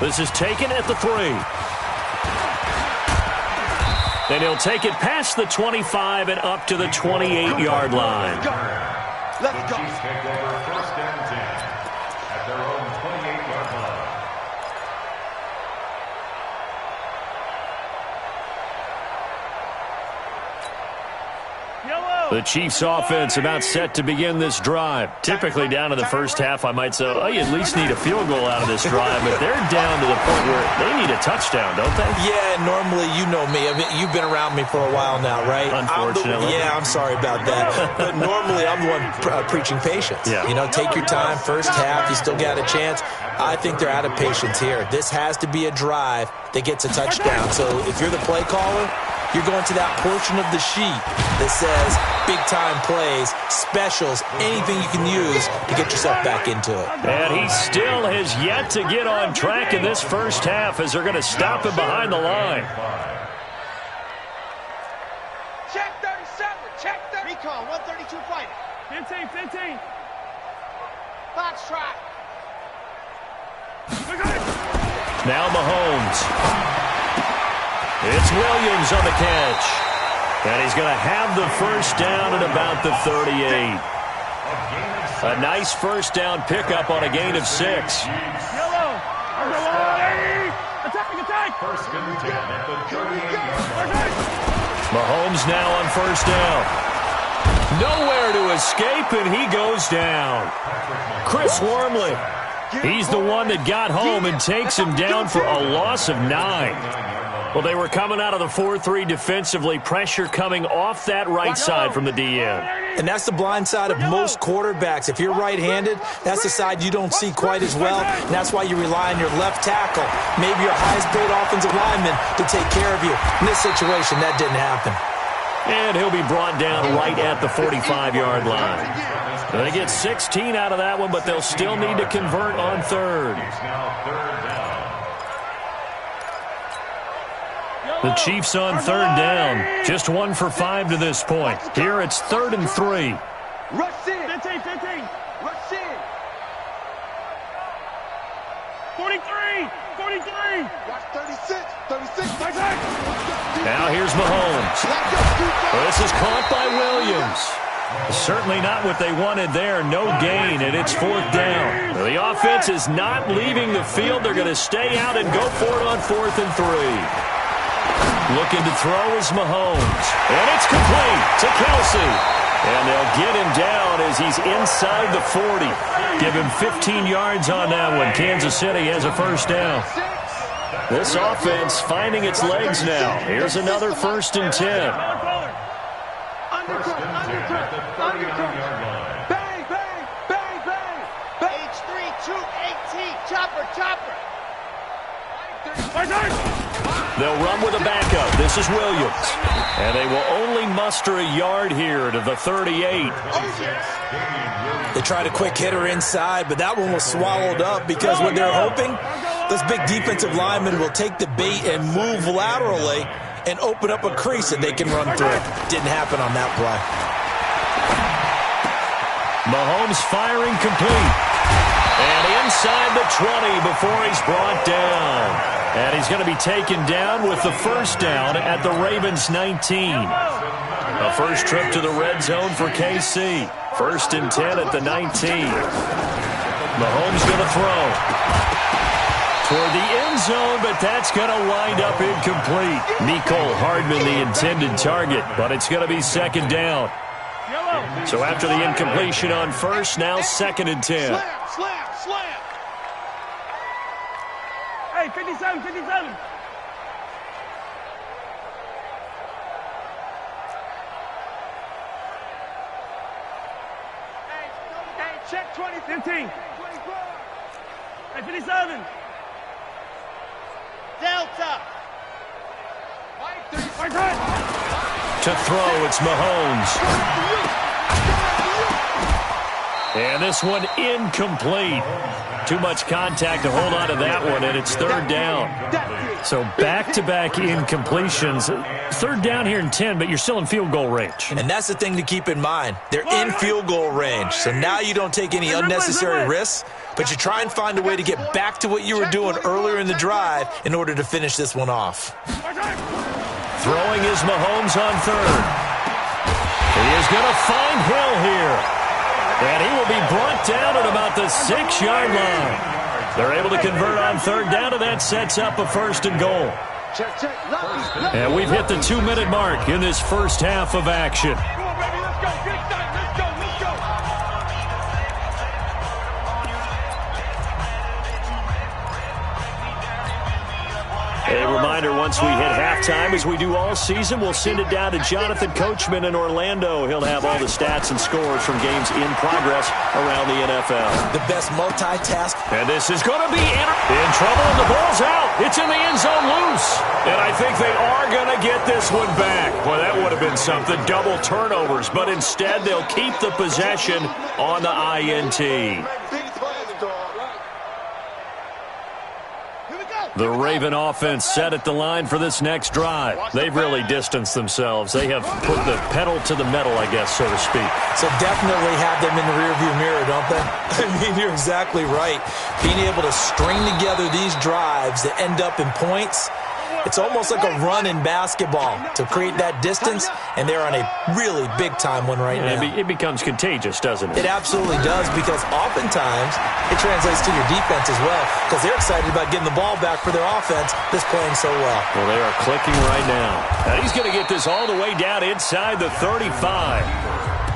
This is taken at the 3. And he'll take it past the 25 and up to the 28-yard line. Let's go. Chiefs take over 1st and 10 at their own 28-yard line. The Chiefs offense about set to begin this drive. Typically down to the first half, I might say, oh, you at least need a field goal out of this drive, but they're down to the point where they need a touchdown, don't they? Yeah, normally, you know me. I mean, you've been around me for a while now, right? Unfortunately. I'm sorry about that. But normally, I'm the one preaching patience. Yeah. You know, take your time, first half, you still got a chance. I think they're out of patience here. This has to be a drive that gets a touchdown. So if you're the play caller, you're going to that portion of the sheet that says big-time plays, specials, anything you can use to get yourself back into it. And he still has yet to get on track in this first half as they're going to stop him behind the line. Check 37. Check 30. Recon, 132 fighting. 15. Foxtrot. Now Mahomes. It's Williams on the catch. And he's going to have the first down at about the 38. A nice first down pickup on a gain of 6. Yellow. Underway. Attack. 1st and 10 at the 38-yard line. Mahomes now on first down. Nowhere to escape, and he goes down. Chris Wormley. He's the one that got home and takes him down for a loss of 9. Well, they were coming out of the 4-3 defensively. Pressure coming off that right side from the DN. And that's the blind side of most quarterbacks. If you're right-handed, that's the side you don't see quite as well. And that's why you rely on your left tackle, maybe your highest-paid offensive lineman, to take care of you. In this situation, that didn't happen. And he'll be brought down right at the 45-yard line. They get 16 out of that one, but they'll still need to convert on third. It's now 3rd down. The Chiefs on third down. Just 1 for 5 to this point. Here it's 3rd and 3. Rush in. 15. Rush in. 43. Watch 36. Now here's Mahomes. This is caught by Williams. Certainly not what they wanted there. No gain, and it's 4th down. The offense is not leaving the field. They're going to stay out and go for it on 4th and 3. Looking to throw is Mahomes. And it's complete to Kelsey. And they'll get him down as he's inside the 40. Give him 15 yards on that one. Kansas City has a first down. This offense finding its legs now. Here's another 1st and 10. 1st and 10 at the 39-yard line. Bang. H3, 218. Chopper. They'll run with a backup. This is Williams. And they will only muster a yard here to the 38. They tried a quick hitter inside, but that one was swallowed up because when they're hoping, those big defensive linemen will take the bait and move laterally and open up a crease that they can run through. Didn't happen on that play. Mahomes firing complete. And inside the 20 before he's brought down. And he's going to be taken down with the first down at the Ravens 19. A first trip to the red zone for KC. 1st and 10 at the 19. Mahomes going to throw. Toward the end zone, but that's going to wind up incomplete. Mecole Hardman the intended target, but it's going to be 2nd down. So after the incompletion on first, now 2nd and 10. Slam. Hey, 57. Hey, check 20. 15. Hey, 57. Delta. To throw, it's Mahomes. And this one incomplete. Too much contact to hold on to that one, and it's third down. So back-to-back incompletions. Third down here in 10, but you're still in field goal range. And that's the thing to keep in mind. They're in field goal range. So now you don't take any unnecessary risks, but you try and find a way to get back to what you were doing earlier in the drive in order to finish this one off. Throwing is Mahomes on third. He is going to find Hill here. And he will be brought down at about the 6-yard line. They're able to convert on third down, and that sets up a first and goal. And we've hit the 2-minute mark in this first half of action. Come on, baby, let's go. Get excited. Let's go. Let's go. A reminder, once we hit halftime, as we do all season, we'll send it down to Jonathan Coachman in Orlando. He'll have all the stats and scores from games in progress around the NFL. The best multitask. And this is going to be in trouble, and the ball's out. It's in the end zone loose. And I think they are going to get this one back. Boy, that would have been something. Double turnovers. But instead, they'll keep the possession on the INT. The Raven offense set at the line for this next drive. They've really distanced themselves. They have put the pedal to the metal, I guess, so to speak. So definitely have them in the rearview mirror, don't they? I mean, you're exactly right. Being able to string together these drives that end up in points, it's almost like a run in basketball to create that distance, and they're on a really big-time one right now. It becomes contagious, doesn't it? It absolutely does, because oftentimes it translates to your defense as well, because they're excited about getting the ball back for their offense that's playing so well. Well, they are clicking right now. And he's going to get this all the way down inside the 35.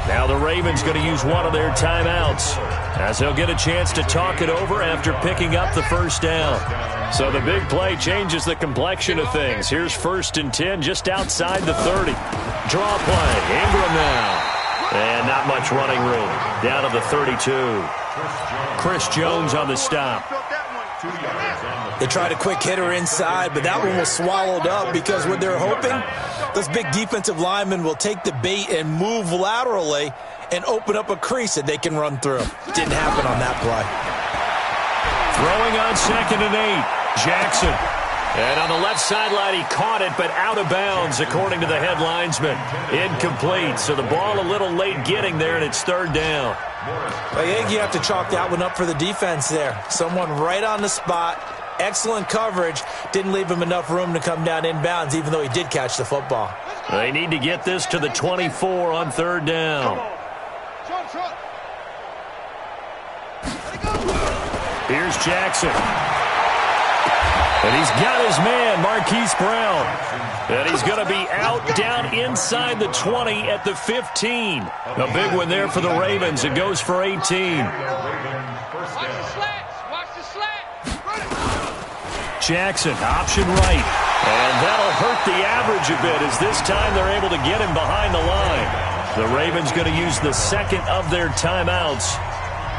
Now the Ravens going to use one of their timeouts, as they'll get a chance to talk it over after picking up the first down. So the big play changes the complexion of things. Here's 1st and 10 just outside the 30. Draw play. Ingram now. And not much running room. Down to the 32. Chris Jones on the stop. They tried a quick hitter inside, but that one was swallowed up because what they're hoping, those big defensive linemen will take the bait and move laterally and open up a crease that they can run through. Didn't happen on that play. Throwing on 2nd and 8. Jackson. And on the left sideline, he caught it, but out of bounds, according to the head linesman. Incomplete, so the ball a little late getting there, and it's third down. I think you have to chalk that one up for the defense there. Someone right on the spot, excellent coverage, didn't leave him enough room to come down inbounds, even though he did catch the football. They need to get this to the 24 on third down. Here's Jackson. And he's got his man, Marquise Brown. And he's going to be out down inside the 20 at the 15. A big one there for the Ravens. It goes for 18. Watch the slats. Watch the slats. Jackson, option right. And that'll hurt the average a bit, as this time they're able to get him behind the line. The Ravens going to use the second of their timeouts,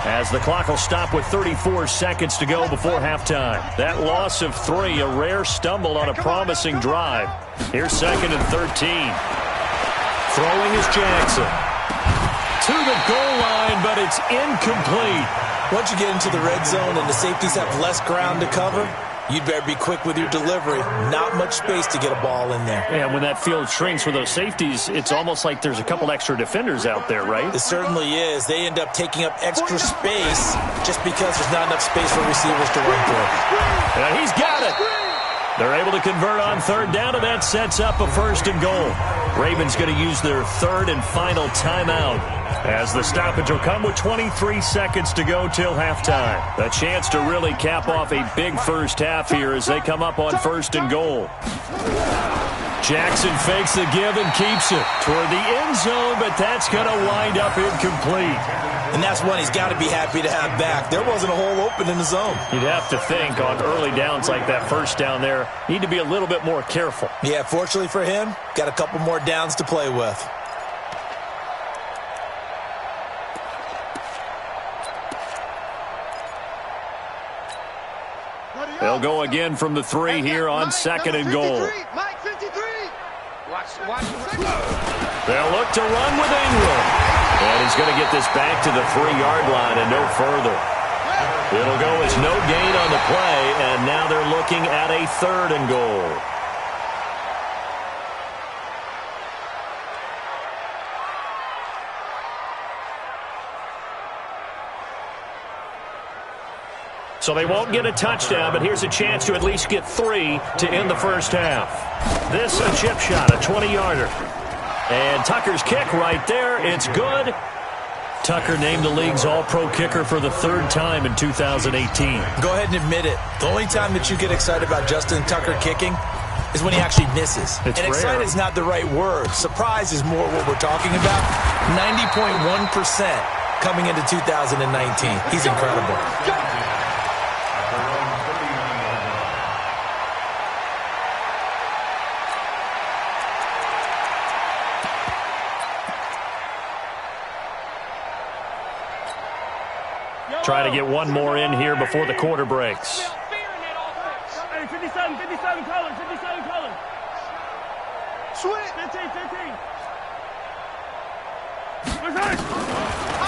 as the clock will stop with 34 seconds to go before halftime. That loss of 3, a rare stumble on a promising drive. Here's 2nd and 13. Throwing is Jackson. To the goal line, but it's incomplete. Once you get into the red zone and the safeties have less ground to cover, you'd better be quick with your delivery. Not much space to get a ball in there. And when that field shrinks with those safeties, it's almost like there's a couple extra defenders out there, right? It certainly is. They end up taking up extra space just because there's not enough space for receivers to run through. And he's got it. They're able to convert on third down, and that sets up a 1st and goal. Ravens going to use their 3rd and final timeout, as the stoppage will come with 23 seconds to go till halftime. A chance to really cap off a big first half here as they come up on 1st and goal. Jackson fakes the give and keeps it toward the end zone, but that's going to wind up incomplete. And that's one he's got to be happy to have back. There wasn't a hole open in the zone. You'd have to think on early downs like that first down there, need to be a little bit more careful. Yeah, fortunately for him, got a couple more downs to play with. They'll go again from the 3 here on 2nd and goal. Mike 53. Watch. They'll look to run with Ingram. And he's going to get this back to the 3-yard line and no further. It'll go as no gain on the play, and now they're looking at a 3rd and goal. So they won't get a touchdown, but here's a chance to at least get 3 to end the first half. This a chip shot, a 20-yarder. And Tucker's kick right there. It's good. Tucker named the league's all-pro kicker for the 3rd time in 2018. Go ahead and admit it. The only time that you get excited about Justin Tucker kicking is when he actually misses. It's and rare. Excited is not the right word. Surprise is more what we're talking about. 90.1% coming into 2019. He's incredible. Trying to get one more in here before the quarter breaks. Hey, 57, color, 57, color. Switch. 15.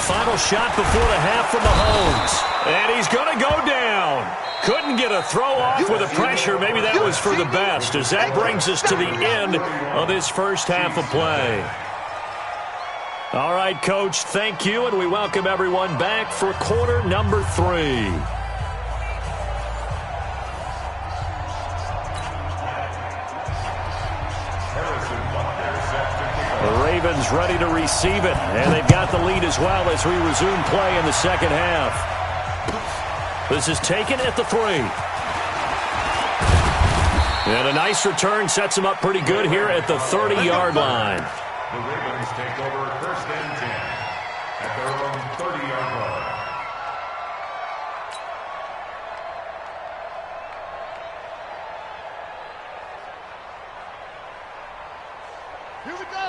Final shot before the half from Mahomes. And he's going to go down. Couldn't get a throw off with the pressure. Maybe that was for the best, as that brings us to the end of this first half of play. All right, Coach, thank you, and we welcome everyone back for quarter number 3. The Ravens ready to receive it, and they've got the lead as well as we resume play in the second half. This is taken at the 3. And a nice return sets them up pretty good here at the 30-yard line. The Ravens take over 1st and 10 at their own 30-yard line.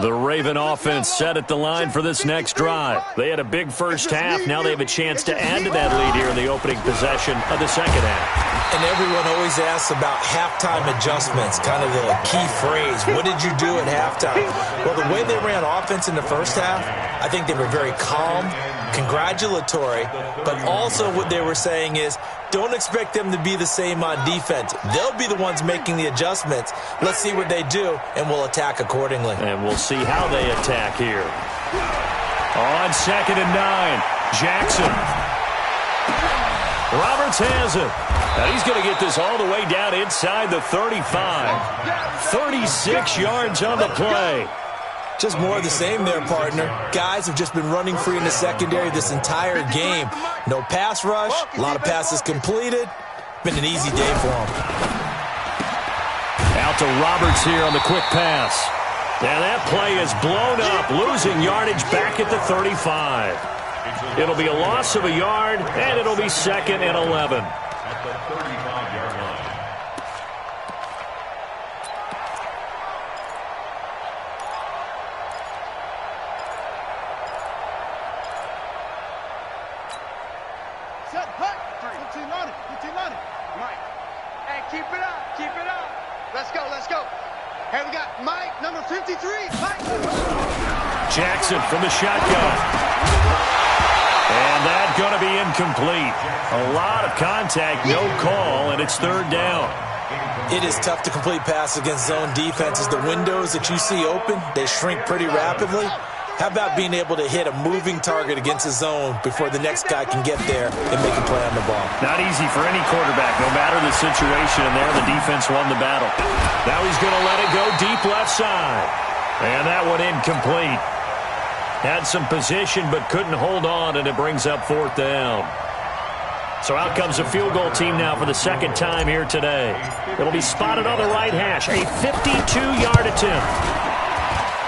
The Raven offense set at the line for this next drive. They had a big first half. Now they have a chance to add to that lead here in the opening possession of the second half. And everyone always asks about halftime adjustments, kind of the key phrase. What did you do at halftime? Well, the way they ran offense in the first half, I think they were very calm, congratulatory, but also what they were saying is, don't expect them to be the same on defense. They'll be the ones making the adjustments. Let's see what they do, and we'll attack accordingly. And we'll see how they attack here. On 2nd and 9, Jackson. Roberts has it. And he's going to get this all the way down inside the 35. 36 yards on the play. Just more of the same there, partner. Guys have just been running free in the secondary this entire game. No pass rush, a lot of passes completed. Been an easy day for them. Out to Roberts here on the quick pass. And that play is blown up, losing yardage back at the 35. It'll be a loss of a yard, and it'll be 2nd and 11. At the 35-yard line. Set, hut. 15 on it. Mike. Hey, keep it up. Let's go. Hey, we got Mike, number 53. Mike. Jackson from the shotgun. And that's going to be incomplete. A lot of contact, no call, and it's 3rd down. It is tough to complete passes against zone defenses. The windows that you see open, they shrink pretty rapidly. How about being able to hit a moving target against a zone before the next guy can get there and make a play on the ball? Not easy for any quarterback, no matter the situation, and there the defense won the battle. Now he's going to let it go deep left side. And that one incomplete. Had some position but couldn't hold on, and it brings up 4th down. So out comes a field goal team now for the 2nd time here today. It'll be spotted on the right hash. A 52-yard attempt.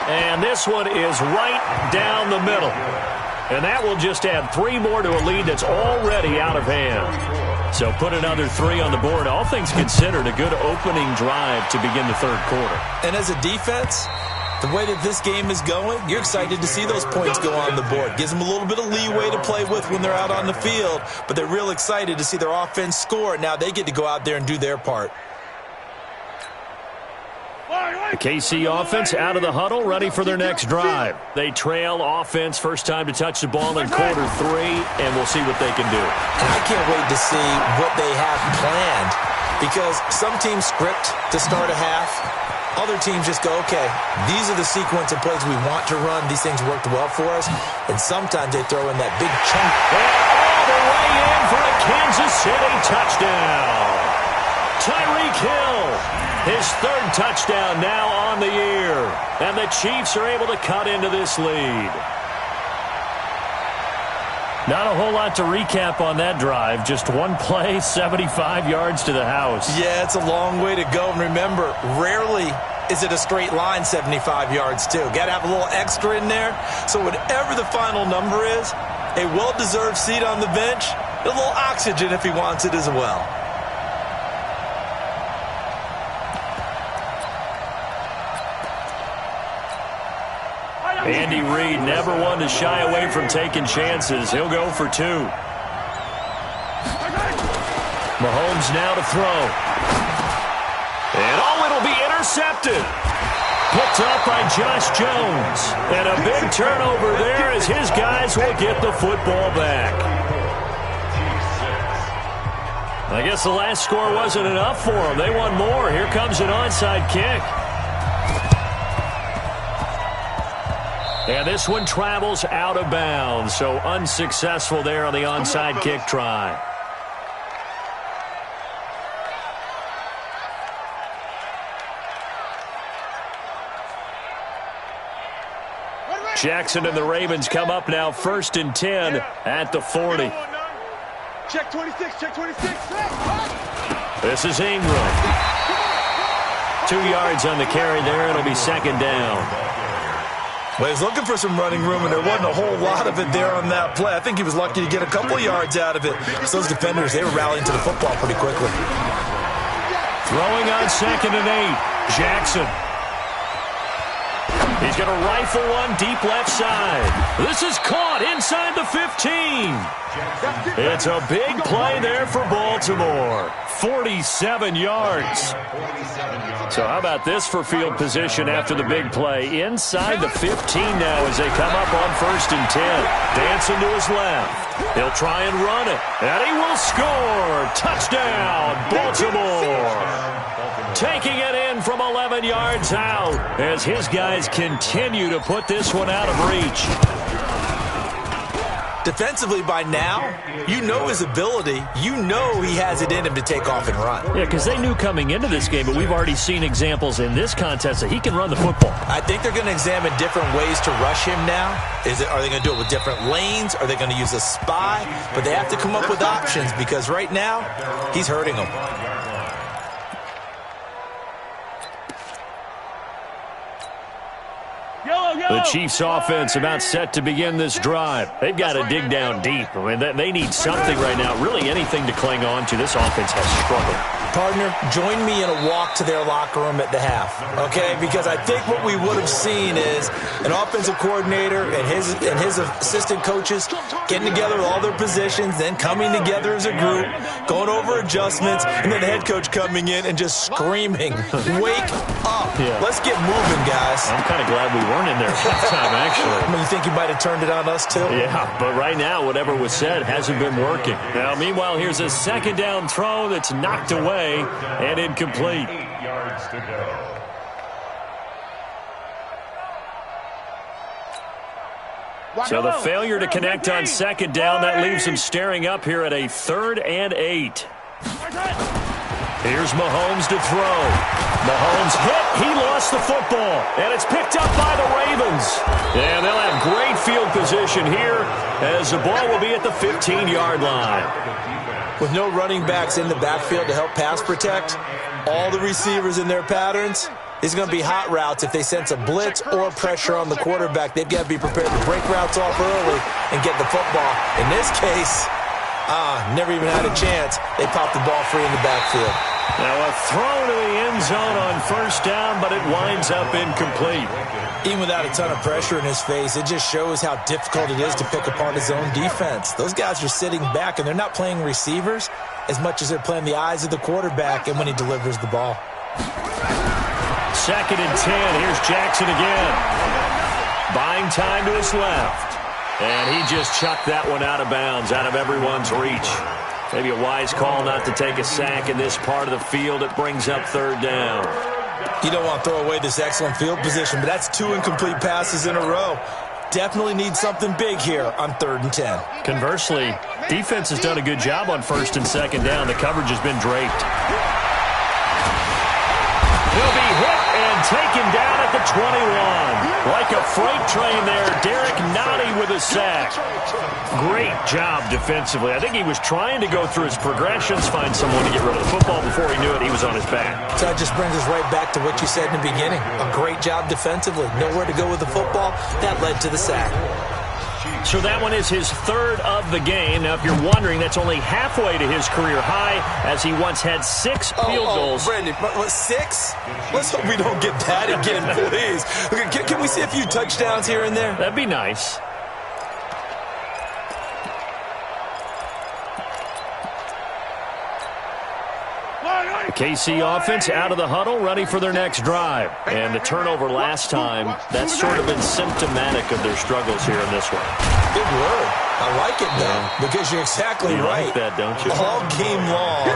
And this one is right down the middle. And that will just add 3 more to a lead that's already out of hand. So put another 3 on the board. All things considered, a good opening drive to begin the 3rd quarter. And as a defense, the way that this game is going, you're excited to see those points go on the board. Gives them a little bit of leeway to play with when they're out on the field, but they're real excited to see their offense score. Now they get to go out there and do their part. The KC offense out of the huddle, ready for their next drive. They trail offense, first time to touch the ball in quarter 3, and we'll see what they can do. And I can't wait to see what they have planned, because some teams script to start a half. Other teams just go, okay, these are the sequence of plays we want to run. These things worked well for us. And sometimes they throw in that big chunk. And all the way in for a Kansas City touchdown. Tyreek Hill, his 3rd touchdown now on the year. And the Chiefs are able to cut into this lead. Not a whole lot to recap on that drive. Just one play, 75 yards to the house. Yeah, it's a long way to go. And remember, rarely is it a straight line 75 yards, too. Got to have a little extra in there. So whatever the final number is, a well-deserved seat on the bench, a little oxygen if he wants it as well. Andy Reid, never one to shy away from taking chances. He'll go for 2. Mahomes now to throw. And it'll be intercepted. Picked up by Josh Jones. And a big turnover there as his guys will get the football back. I guess the last score wasn't enough for them. They want more. Here comes an onside kick. And this one travels out of bounds, so unsuccessful there on the onside kick try. Jackson and the Ravens come up now 1st and 10 at the 40. Check 26, check 26. This is Ingram. 2 yards on the carry there. It'll be 2nd down. Well, he was looking for some running room, and there wasn't a whole lot of it there on that play. I think he was lucky to get a couple yards out of it. So those defenders, they were rallying to the football pretty quickly. Throwing on 2nd and 8. Jackson. He's going to rifle one deep left side. This is caught inside the 15. It's a big play there for Baltimore. 47 yards. So how about this for field position after the big play? Inside the 15 now as they come up on 1st and 10. Dancing to his left. He'll try and run it. And he will score. Touchdown, Baltimore. Taking it in from 11 yards out as his guys continue to put this one out of reach. Defensively by now, you know his ability. You know he has it in him to take off and run. Yeah, because they knew coming into this game, but we've already seen examples in this contest that he can run the football. I think they're going to examine different ways to rush him now. Are they going to do it with different lanes? Are they going to use a spy? But they have to come up with options because right now, he's hurting them. The Chiefs offense about set to begin this drive. They've got to dig down deep. I mean, they need something right now, really anything to cling on to. This offense has struggled. Partner, join me in a walk to their locker room at the half, okay? Because I think what we would have seen is an offensive coordinator and his assistant coaches getting together with all their positions, then coming together as a group, going over adjustments, and then the head coach coming in and just screaming, wake up. Yeah. Let's get moving, guys. I'm kind of glad we weren't in there at that time, actually. I mean, you think you might have turned it on us, too? Yeah, but right now, whatever was said hasn't been working. Now, meanwhile, here's a 2nd down throw that's knocked away and incomplete. 8 yards to go. So the failure to connect on 2nd down, that leaves them staring up here at a 3rd and 8. Here's Mahomes to throw. Mahomes hit. He lost the football. And it's picked up by the Ravens. And they'll have great field position here as the ball will be at the 15-yard line. With no running backs in the backfield to help pass protect, all the receivers in their patterns, it's going to be hot routes. If they sense a blitz or pressure on the quarterback, they've got to be prepared to break routes off early and get the football. In this case, never even had a chance. They popped the ball free in the backfield. Now a throw to the end zone on 1st down, but it winds up incomplete. Even without a ton of pressure in his face, it just shows how difficult it is to pick apart his own defense. Those guys are sitting back, and they're not playing receivers as much as they're playing the eyes of the quarterback and when he delivers the ball. 2nd and 10. Here's Jackson again. Buying time to his left. And he just chucked that one out of bounds, out of everyone's reach. Maybe a wise call not to take a sack in this part of the field. It brings up 3rd down. You don't want to throw away this excellent field position, but that's 2 incomplete passes in a row. Definitely need something big here on 3rd and 10. Conversely, defense has done a good job on 1st and 2nd down. The coverage has been draped. He'll be hit and taken down at the 21. Like a freight train there, Derek Nottie with a sack. Great job defensively. I think he was trying to go through his progressions, find someone to get rid of the football. Before he knew it, he was on his back. So that just brings us right back to what you said in the beginning. A great job defensively. Nowhere to go with the football. That led to the sack. So that one is his 3rd of the game. Now, if you're wondering, that's only halfway to his career high, as he once had 6 field goals. Brandon, 6? Let's hope we don't get that again, please. Can we see a few touchdowns here and there? That'd be nice. The KC offense out of the huddle, ready for their next drive. And the turnover last time, that's sort of been symptomatic of their struggles here in this one. Big word. I like it, though, because you're exactly right. You like that, don't you? All game long,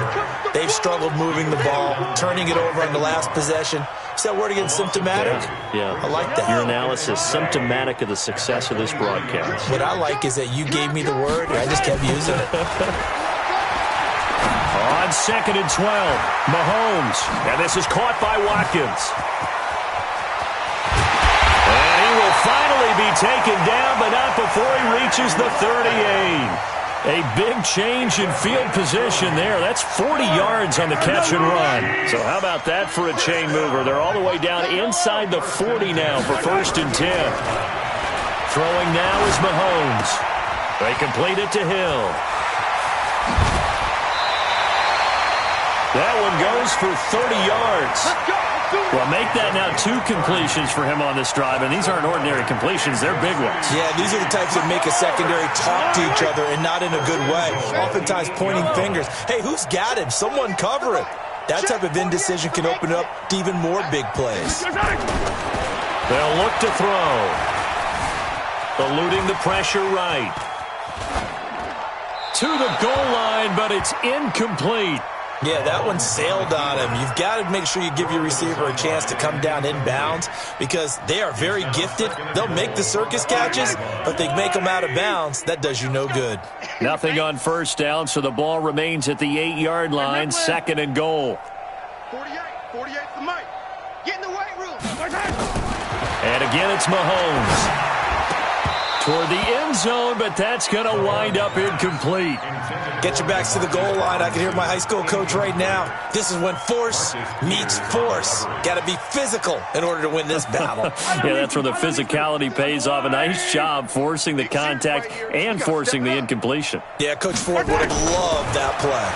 they've struggled moving the ball, turning it over on the last possession. Is that word again, symptomatic? Yeah. I like that. Your analysis, symptomatic of the success of this broadcast. What I like is that you gave me the word, and I just kept using it. On 2nd and 12, Mahomes. And this is caught by Watkins. And he will finally be taken down, but not before he reaches the 38. A big change in field position there. That's 40 yards on the catch and run. So how about that for a chain mover? They're all the way down inside the 40 now for 1st and 10. Throwing now is Mahomes. They complete it to Hill. That one goes for 30 yards. Well, make that now 2 completions for him on this drive, and these aren't ordinary completions. They're big ones. Yeah, these are the types that make a secondary talk to each other, and not in a good way. Oftentimes pointing fingers. Hey, who's got him? Someone cover it. That type of indecision can open up to even more big plays. They'll look to throw. Eluding the pressure right. To the goal line, but it's incomplete. Yeah, that one sailed on him. You've got to make sure you give your receiver a chance to come down inbounds because they are very gifted. They'll make the circus catches, but they make them out of bounds. That does you no good. Nothing on 1st down, so the ball remains at the 8-yard line, 2nd and goal. 48 for Mike. Get in the weight room. And again, it's Mahomes. Toward the end zone, but that's going to wind up incomplete. Get your backs to the goal line. I can hear my high school coach right now. This is when force meets force. Got to be physical in order to win this battle. Yeah, that's where the physicality pays off. A nice job forcing the contact and forcing the incompletion. Yeah, Coach Ford would have loved that play.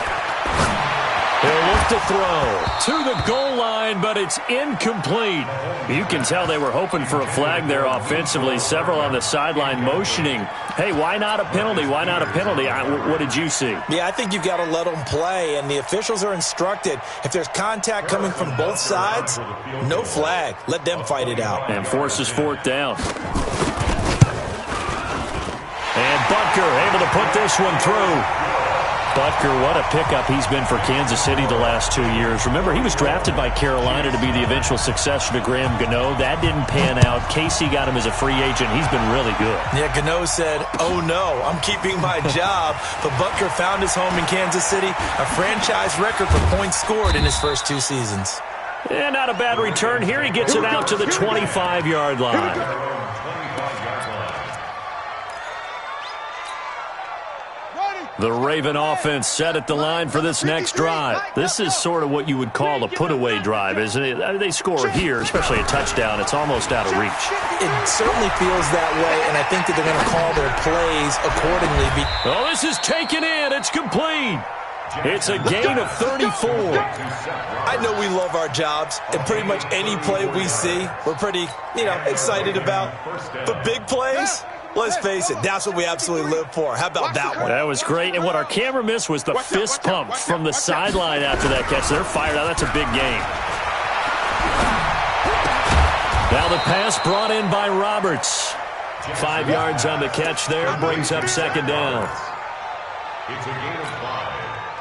He'll look to throw to the goal line, but it's incomplete. You can tell they were hoping for a flag there offensively. Several on the sideline motioning. Hey, why not a penalty? Why not a penalty? What did you see? Yeah, I think you've got to let them play, and the officials are instructed. If there's contact coming from both sides, no flag. Let them fight it out. And forces 4th down. And Butker able to put this one through. Butker, what a pickup he's been for Kansas City the last 2 years. Remember, he was drafted by Carolina to be the eventual successor to Graham Gano. That didn't pan out. Casey got him as a free agent. He's been really good. Yeah, Gano said, oh no, I'm keeping my job. But Butker found his home in Kansas City, a franchise record for points scored in his first 2 seasons. And not a bad return here. He gets it out to the 25-yard line. The Raven offense set at the line for this next drive. This is sort of what you would call a put-away drive, isn't it? They score here, especially a touchdown. It's almost out of reach. It certainly feels that way, and I think that they're going to call their plays accordingly. Oh, this is taken in. It's complete. It's a gain of 34. I know we love our jobs, and pretty much any play we see, we're pretty, excited about. But big plays, let's face it, that's what we absolutely live for. How about that one? That was great. And what our camera missed was the fist pump from the sideline after that catch. They're fired out. That's a big game. Now the pass brought in by Roberts. 5 yards on the catch there, brings up second down. It's a gain of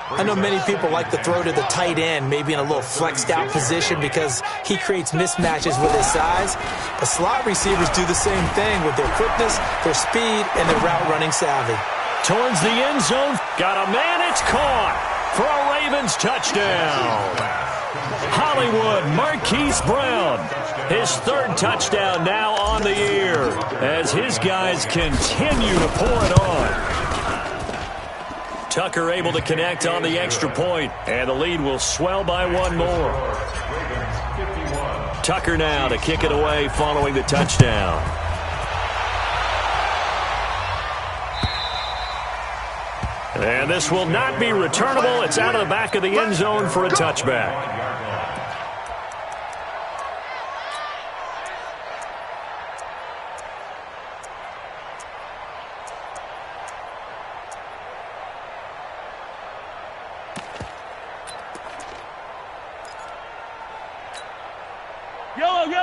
5. I know many people like to throw to the tight end, maybe in a little flexed out position because he creates mismatches with his size. But slot receivers do the same thing with their quickness, their speed, and their route running savvy. Towards the end zone, got a man, it's caught for a Ravens touchdown. Hollywood Marquise Brown, his 3rd touchdown now on the year as his guys continue to pour it on. Tucker able to connect on the extra point, and the lead will swell by 1 more. Tucker now to kick it away following the touchdown. And this will not be returnable. It's out of the back of the end zone for a touchback.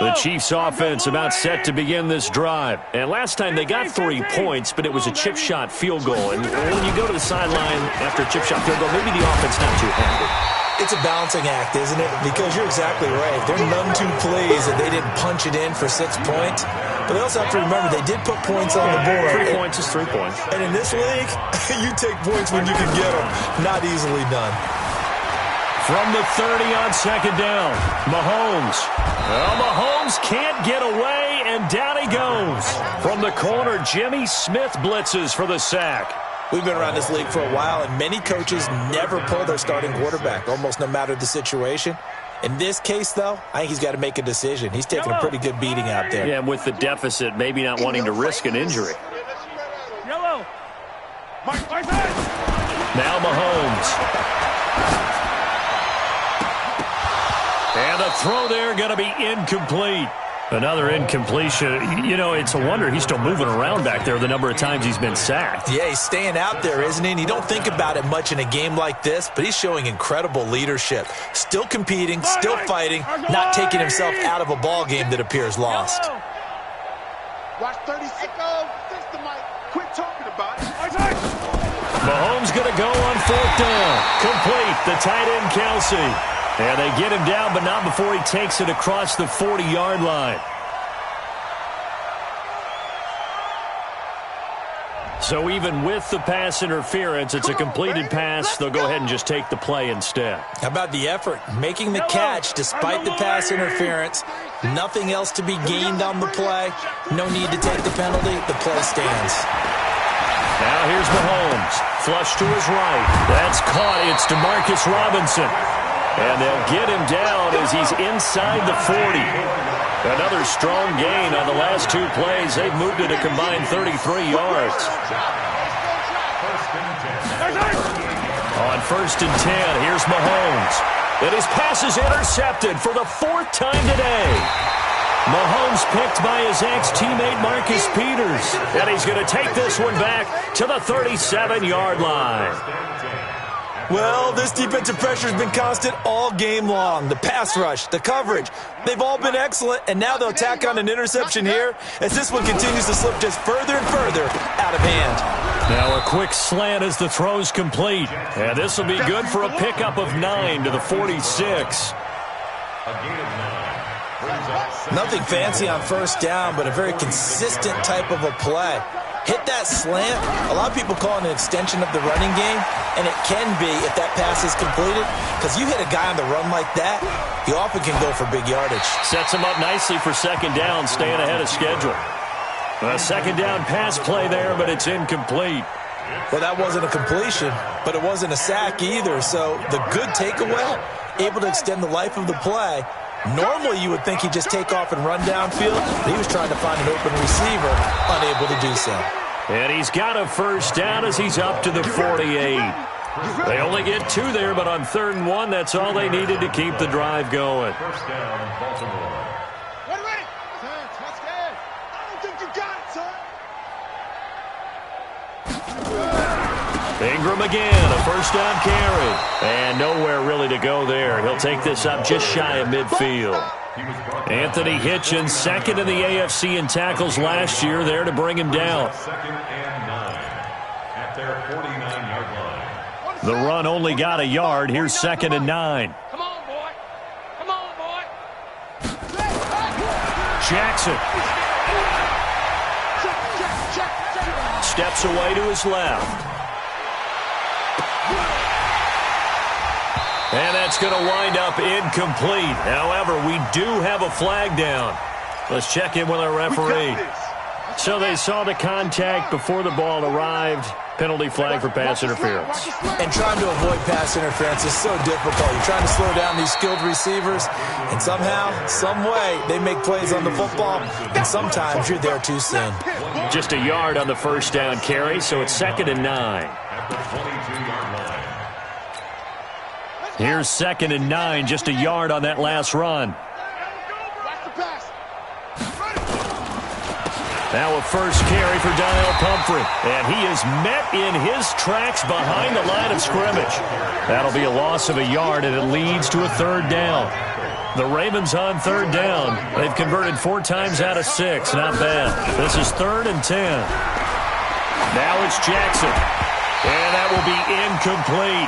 The Chiefs offense about set to begin this drive. And last time they got 3 points, but it was a chip shot field goal. And when you go to the sideline after a chip shot field goal, maybe the offense not too happy. It's a balancing act, isn't it? Because you're exactly right. They're none too pleased that they didn't punch it in for 6 points. But they also have to remember they did put points on the board. 3 points is 3 points. And in this league, you take points when you can get them. Not easily done. From the 30 on second down, Mahomes. Well, Mahomes can't get away, and down he goes. From the corner, Jimmy Smith blitzes for the sack. We've been around this league for a while, and many coaches never pull their starting quarterback, almost no matter the situation. In this case, though, I think he's got to make a decision. He's taking a pretty good beating out there. Yeah, and with the deficit, maybe not wanting to risk an injury. Yellow. Now Mahomes. And the throw there going to be incomplete. Another incompletion. You know, it's a wonder he's still moving around back there the number of times he's been sacked. Yeah, he's staying out there, isn't he? And you don't think about it much in a game like this, but he's showing incredible leadership. Still competing, still fighting, not taking himself out of a ball game that appears lost. Watch 36. Quit talking about it. Mahomes going to go on 4th down. Complete. The tight end, Kelsey. And they get him down, but not before he takes it across the 40-yard line. So even with the pass interference, it's a completed pass. They'll go ahead and just take the play instead. How about the effort? Making the catch despite the pass interference. Nothing else to be gained on the play. No need to take the penalty. The play stands. Now here's Mahomes. Flush to his right. That's caught. It's Demarcus Robinson. And they'll get him down as he's inside the 40. Another strong gain on the last 2 plays. They've moved it a combined 33 yards. On 1st and 10, here's Mahomes. And his pass is intercepted for the 4th time today. Mahomes picked by his ex-teammate Marcus Peters. And he's going to take this one back to the 37-yard line. Well, this defensive pressure has been constant all game long. The pass rush, the coverage, they've all been excellent, and now they'll tack on an interception here as this one continues to slip just further and further out of hand. Now a quick slant as the throw's complete, and this will be good for a pickup of 9 to the 46. Nothing fancy on 1st down, but a very consistent type of a play. Hit that slant. A lot of people call it an extension of the running game, and it can be if that pass is completed, because you hit a guy on the run like that, he often can go for big yardage. Sets him up nicely for 2nd down, staying ahead of schedule. A 2nd down pass play there, but it's incomplete. Well, that wasn't a completion, but it wasn't a sack either, so the good takeaway, able to extend the life of the play. Normally, you would think he'd just take off and run downfield, but he was trying to find an open receiver, unable to do so. And he's got a 1st down as he's up to the 48. They only get 2 there, but on 3rd and 1, that's all they needed to keep the drive going. 1st down, Baltimore. Ready? That's good. I don't think you got it, son. Ingram again, a 1st down carry. And nowhere really to go there. He'll take this up just shy of midfield. Anthony Hitchens, second in the AFC in tackles last year, there to bring him down. Second and 9 at their 49-yard line. The run only got a yard. Here's second and 9. Come on, boy. Come on, boy. Jackson steps away to his left. And that's going to wind up incomplete. However, we do have a flag down. Let's check in with our referee. So they saw the contact before the ball arrived. Penalty flag for pass interference. And trying to avoid pass interference is so difficult. You're trying to slow down these skilled receivers, and somehow, some way, they make plays on the football, and sometimes you're there too soon. Just a yard on the first down carry, so it's second and 9. At the 22-yard line. Here's second and 9, just a yard on that last run. Now a first carry for Donnell Pumphrey, and he is met in his tracks behind the line of scrimmage. That'll be a loss of a yard, and it leads to a third down. The Ravens on third down. They've converted 4 times out of 6. Not bad. This is third and 10. Now it's Jackson, and that will be incomplete.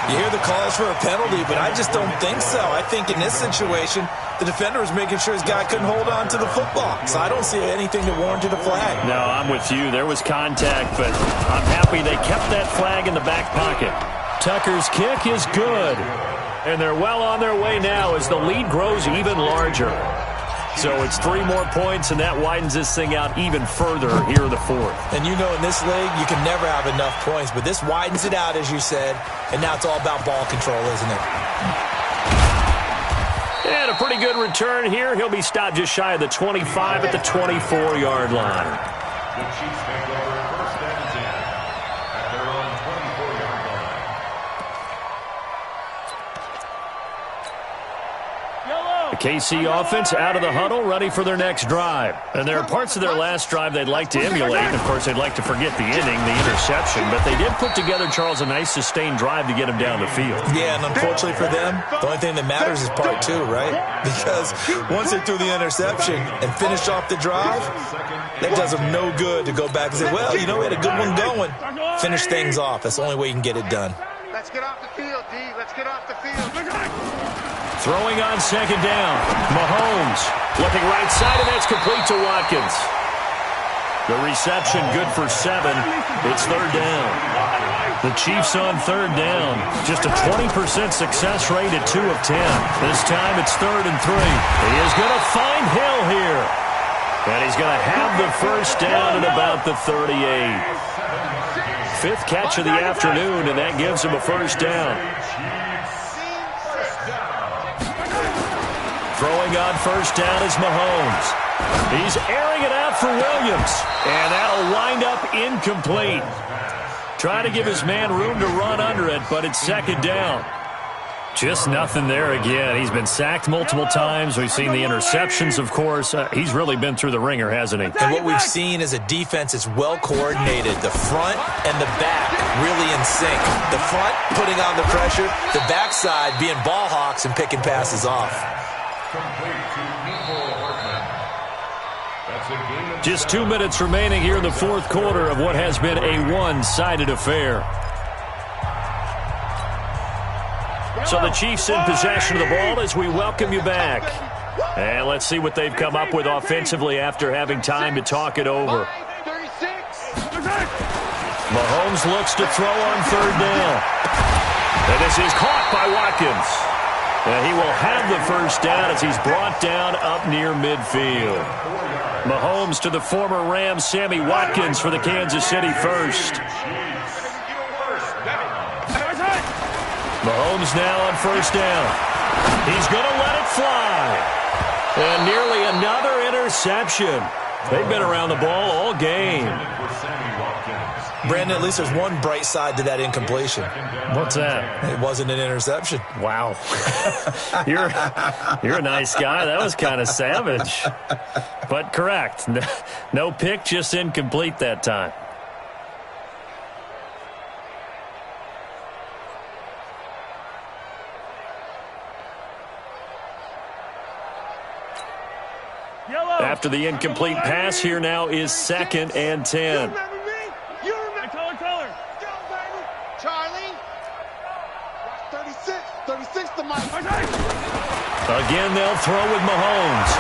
You hear the calls for a penalty, but I just don't think so. I think in this situation, the defender was making sure his guy couldn't hold on to the football. So I don't see anything that warranted a flag. No, I'm with you. There was contact, but I'm happy they kept that flag in the back pocket. Tucker's kick is good, and they're well on their way now as the lead grows even larger. So it's 3 more points, and that widens this thing out even further here in the fourth. And you know in this league, you can never have enough points, but this widens it out, as you said, and now it's all about ball control, isn't it? And a pretty good return here. He'll be stopped just shy of the 25 at the 24-yard line. The Chiefs take over first and 10 at their own 24-yard line. The KC offense out of the huddle, ready for their next drive. And there are parts of their last drive they'd like to emulate. And, of course, they'd like to forget the inning, the interception. But they did put together, Charles, a nice sustained drive to get him down the field. Yeah, and unfortunately for them, the only thing that matters is part 2, right? Because once they threw the interception and finished off the drive, that does them no good to go back and say, well, you know, we had a good one going. Finish things off. That's the only way you can get it done. Let's get off the field, D. Let's get off the field. Throwing on second down. Mahomes flipping right side, and that's complete to Watkins. The reception good for 7. It's third down. The Chiefs on third down. Just a 20% success rate at 2 of 10. This time it's third and 3. He is going to find Hill here. And he's going to have the first down at about the 38. 5th catch of the afternoon, and that gives him a first down. Throwing on first down is Mahomes. He's airing it out for Williams, and that'll wind up incomplete. Trying to give his man room to run under it, but it's second down. Just nothing there again. He's been sacked multiple times. We've seen the interceptions, of course. He's really been through the ringer, hasn't he? And what we've seen is a defense that's well coordinated. The front and the back really in sync. The front putting on the pressure, the backside being ball hawks and picking passes off. Just 2 minutes remaining here in the fourth quarter of what has been a one-sided affair. So the Chiefs in possession of the ball as we welcome you back. And let's see what they've come up with offensively after having time to talk it over. Mahomes looks to throw on third down. And this is caught by Watkins. And he will have the first down as he's brought down up near midfield. Mahomes to the former Rams, Sammy Watkins for the Kansas City first. Mahomes now on first down. He's going to let it fly. And nearly another interception. They've been around the ball all game. Brandon, at least there's one bright side to that incompletion. What's that? It wasn't an interception. Wow. You're a nice guy. That was kind of savage. But correct. No pick, just incomplete that time. After the incomplete pass, here now is 2nd and 10. You remember me? You remember? Taller. Go, baby. Charlie. 36 to Mike. Again, they'll throw with Mahomes.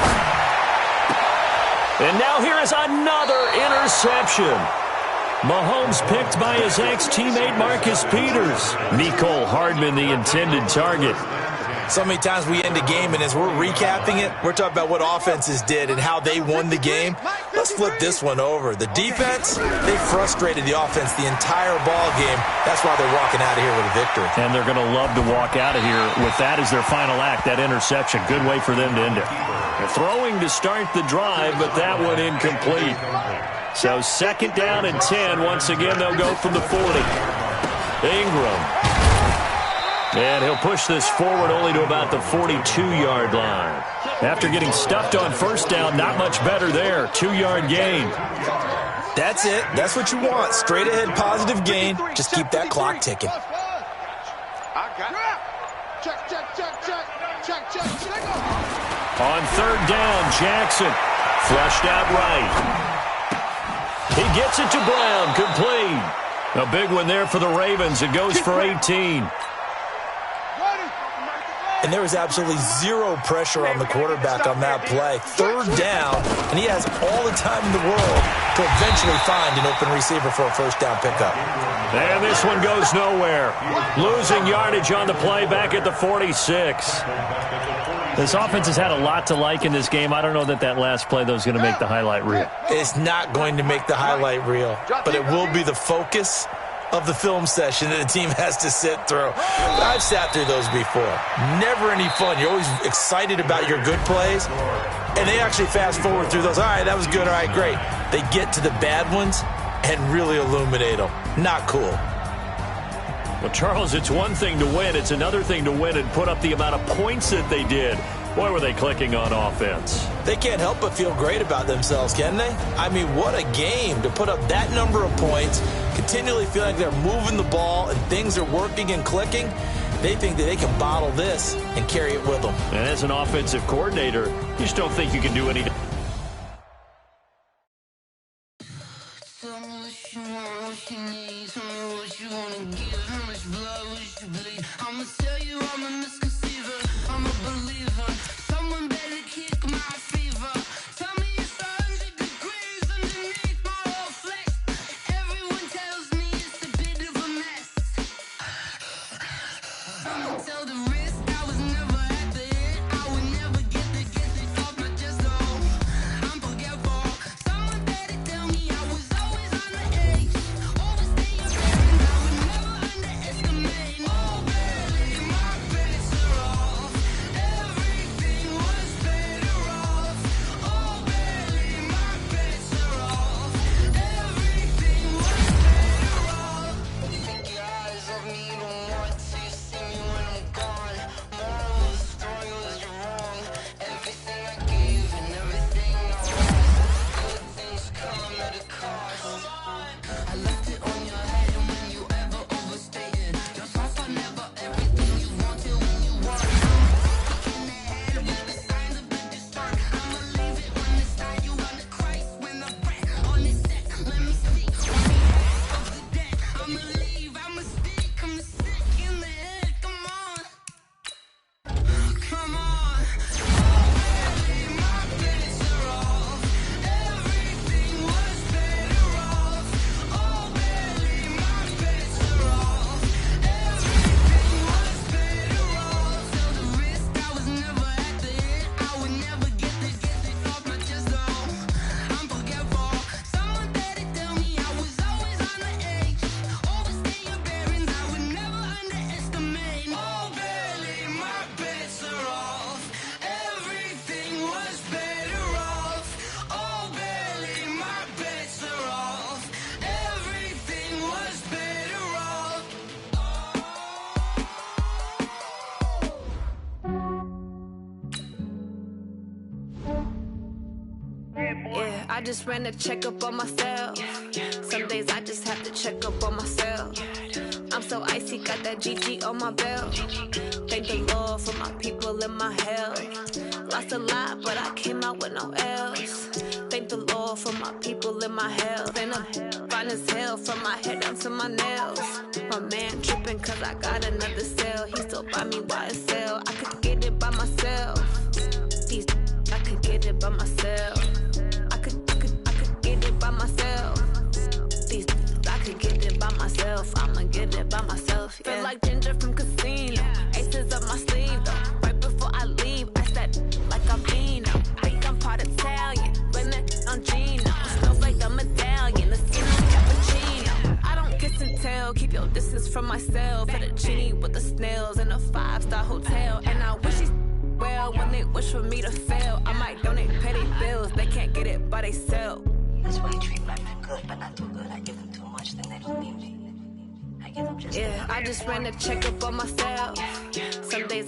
And now here is another interception. Mahomes picked by his ex-teammate Marcus Peters. Mecole Hardman, the intended target. So many times we end a game, and as we're recapping it, we're talking about what offenses did and how they won the game. Let's flip this one over. The defense, they frustrated the offense the entire ball game. That's why they're walking out of here with a victory. And they're going to love to walk out of here with that as their final act, that interception. Good way for them to end it. They're throwing to start the drive, but that one incomplete. So 2nd down and 10. Once again, they'll go from the 40. Ingram. And he'll push this forward only to about the 42-yard line. After getting stuffed on 1st down, not much better there. 2-yard gain. That's it. That's what you want. Straight ahead, positive gain. Just keep that clock ticking. On 3rd down, Jackson. Flushed out right. He gets it to Brown. Complete. A big one there for the Ravens. It goes for 18. And there was absolutely zero pressure on the quarterback on that play. 3rd down, and he has all the time in the world to eventually find an open receiver for a 1st down pickup. And this one goes nowhere. Losing yardage on the play back at the 46. This offense has had a lot to like in this game. I don't know that last play, though, is going to make the highlight reel. It's not going to make the highlight reel, but it will be the focus of the film session that the team has to sit through. I've sat through those before. Never any fun. You're always excited about your good plays, and they actually fast forward through those. All right, that was good. All right, great. They get to the bad ones and really illuminate them. Not cool. Well, Charles, it's one thing to win. It's another thing to win and put up the amount of points that they did. Boy, were they clicking on offense. They can't help but feel great about themselves, can they? I mean, what a game to put up that number of points, continually feel like they're moving the ball and things are working and clicking. They think that they can bottle this and carry it with them. And as an offensive coordinator, you just don't think you can do anything. I just ran a checkup on myself. Some days I just have to check up on myself. I'm so icy, got that GG on my belt. Thank the Lord for my people and my health. lost a lot, but I came out with no L's. Thank the Lord for my people in my health. And I'm fine as hell from my head down to my nails. My man tripping cause I got another cell. He still buy me YSL. I could get it by myself. These I could get it by myself. I could get it by myself. These I could get it by myself. I'ma get it by myself. Yeah. Feel like Ginger from Casino. Aces up my sleeve though. Right before I leave, I said like I'm Eno. Think I'm part Italian. Blame that on Gino. Smells like the medallion. The skin on cappuccino. I don't kiss and tell. Keep your distance from myself. Fettuccine with the snails in a 5-star hotel. And I wish he's well when they wish for me to fail. I might donate petty bills. They can't get it by themselves. That's why I treat black men good, but not too good. I give them too much, then they don't need me. I give them just I just ran a checkup on myself. Some days